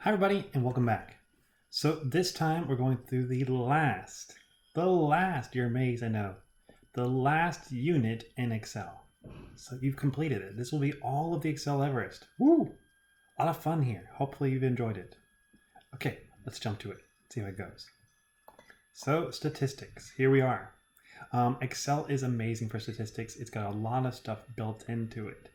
Hi everybody and welcome back. So this time we're going through the last, you're amazed I know, the last unit in Excel. So you've completed it. This will be all of the Excel Everest. Woo! A lot of fun here. Hopefully you've enjoyed it. Okay, let's jump to it. See how it goes. So statistics, here we are. Excel is amazing for statistics. It's got a lot of stuff built into it.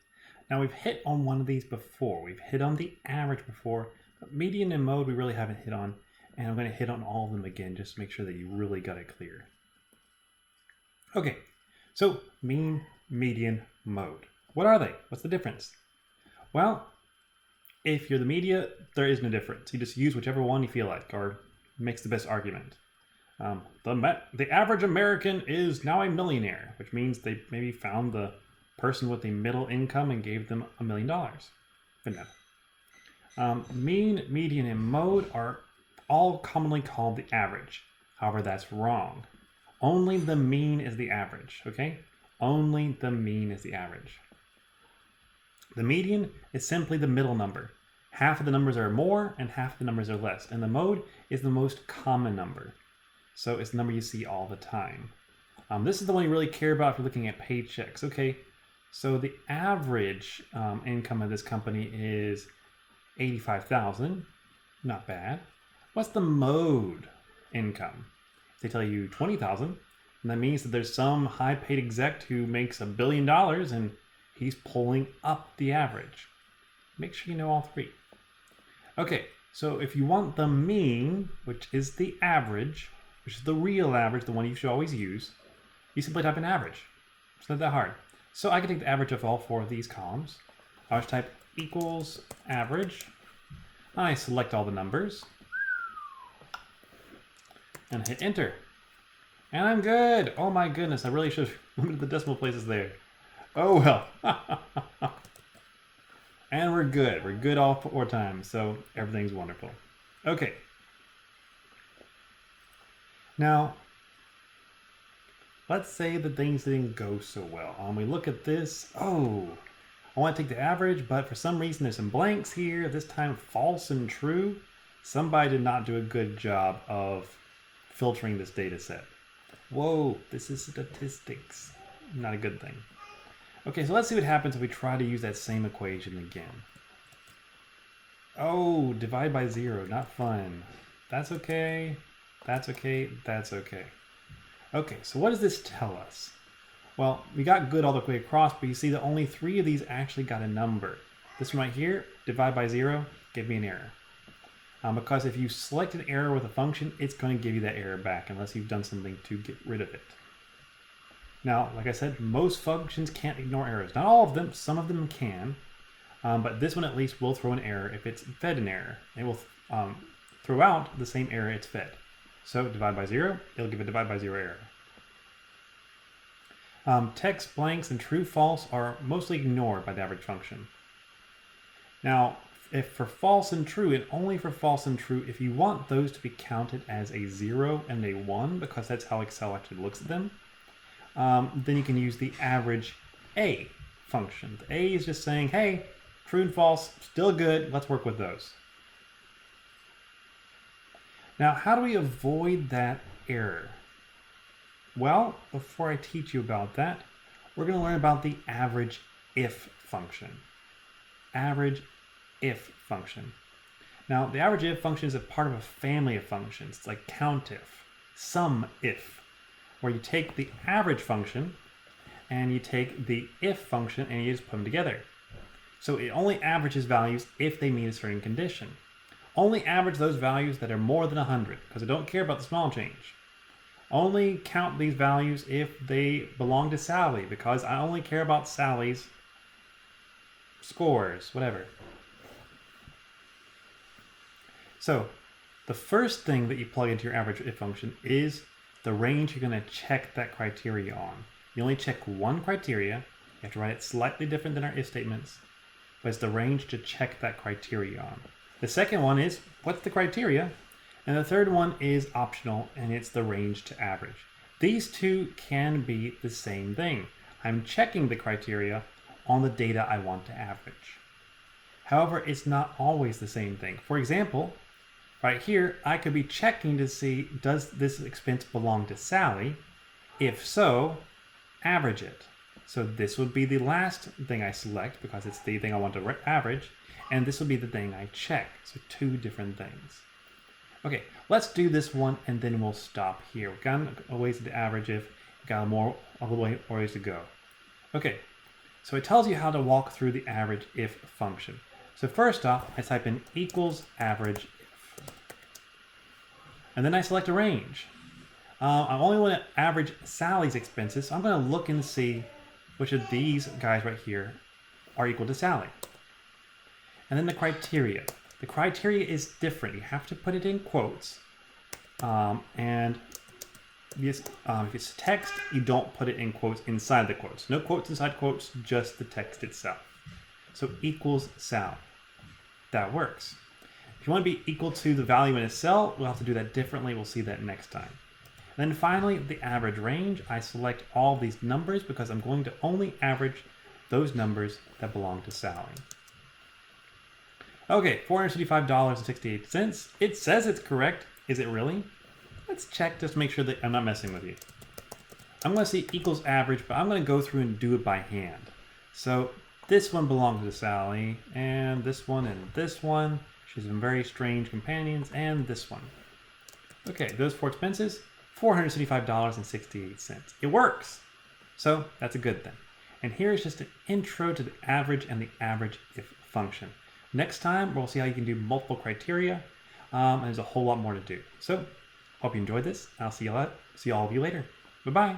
Now we've hit on one of these before. We've hit on the average before. Median and mode we really haven't hit on, and I'm going to hit on all of them again just to make sure that you really got it clear. Okay, so mean, median, mode. What are they? What's the difference? Well, if you're the media, there is no difference. You just use whichever one you feel like or makes the best argument. The average American is now a millionaire, which means they maybe found the person with the middle income and gave them $1 million. But no. Mean, median, and mode are all commonly called the average. However, that's wrong. Only the mean is the average, okay? Only the mean is the average. The median is simply the middle number. Half of the numbers are more and half of the numbers are less. And the mode is the most common number. So it's the number you see all the time. This is the one you really care about if you're looking at paychecks. Okay, so the average income of this company is $85,000, not bad. What's the mode income? If they tell you $20,000, and that means that there's some high-paid exec who makes $1 billion and he's pulling up the average. Make sure you know all three. Okay, so if you want the mean, which is the average, which is the real average, the one you should always use, you simply type in average. It's not that hard. So I can take the average of all four of these columns. I'll just type equals average. I select all the numbers and hit enter. And I'm good. Oh my goodness, I really should have limited the decimal places there. Oh well. And we're good. We're good all four times, so everything's wonderful. Okay. Now, let's say that things didn't go so well. We look at this. Oh, I want to take the average, but for some reason there's some blanks here. This time false and true. Somebody did not do a good job of filtering this data set. Whoa, this is statistics. Not a good thing. Okay, so let's see what happens if we try to use that same equation again. Oh, divide by 0, not fun. That's okay. That's okay. That's okay. Okay, so what does this tell us? Well, we got good all the way across, but you see that only 3 of these actually got a number. This one right here, divide by 0, give me an error. Because if you select an error with a function, it's going to give you that error back unless you've done something to get rid of it. Now, like I said, most functions can't ignore errors. Not all of them, some of them can, but this one at least will throw an error if it's fed an error. It will throw out the same error it's fed. So divide by 0, it'll give a divide by 0 error. Text blanks and true false are mostly ignored by the average function. Now, if for false and true, and only for false and true, if you want those to be counted as a 0 and a 1, because that's how Excel actually looks at them, then you can use the average A function. The A is just saying, hey, true and false, still good, let's work with those. Now, how do we avoid that error? Well, before I teach you about that, we're going to learn about the average if function. Average if function. Now, the average if function is a part of a family of functions. It's like COUNTIF, SUMIF, where you take the average function and you take the if function and you just put them together. So it only averages values if they meet a certain condition. Only average those values that are more than 100, because I don't care about the small change. Only count these values if they belong to Sally, because I only care about Sally's scores, whatever. So the first thing that you plug into your average if function is the range you're going to check that criteria on. You only check one criteria. You have to write it slightly different than our if statements, but it's the range to check that criteria on. The second one is, what's the criteria? And the third one is optional, and it's the range to average. These two can be the same thing. I'm checking the criteria on the data I want to average. However, it's not always the same thing. For example, right here, I could be checking to see, does this expense belong to Sally? If so, average it. So this would be the last thing I select because it's the thing I want to average, and this would be the thing I check. So two different things. Okay, let's do this one and then we'll stop here. We've got a ways to average if, we've got a little ways to go. Okay, so it tells you how to walk through the average if function. So first off, I type in equals average if. And then I select a range. I only want to average Sally's expenses, so I'm going to look and see which of these guys right here are equal to Sally. And then the criteria. The criteria is different. You have to put it in quotes. And if it's text, you don't put it in quotes inside the quotes. No quotes inside quotes, just the text itself. So equals Sal. That works. If you want to be equal to the value in a cell, we'll have to do that differently. We'll see that next time. And then finally, the average range. I select all these numbers because I'm going to only average those numbers that belong to Sally. Okay, $465.68. It says it's correct. Is it really? Let's check just to make sure that I'm not messing with you. I'm going to see equals average, but I'm going to go through and do it by hand. So this one belongs to Sally, and this one, and this one. She's some very strange companions, and this one. Okay, those four expenses, $465.68. It works. So that's a good thing. And here's just an intro to the average and the average if function. Next time, we'll see how you can do multiple criteria. And there's a whole lot more to do. So, hope you enjoyed this. I'll see all of you later. Bye-bye.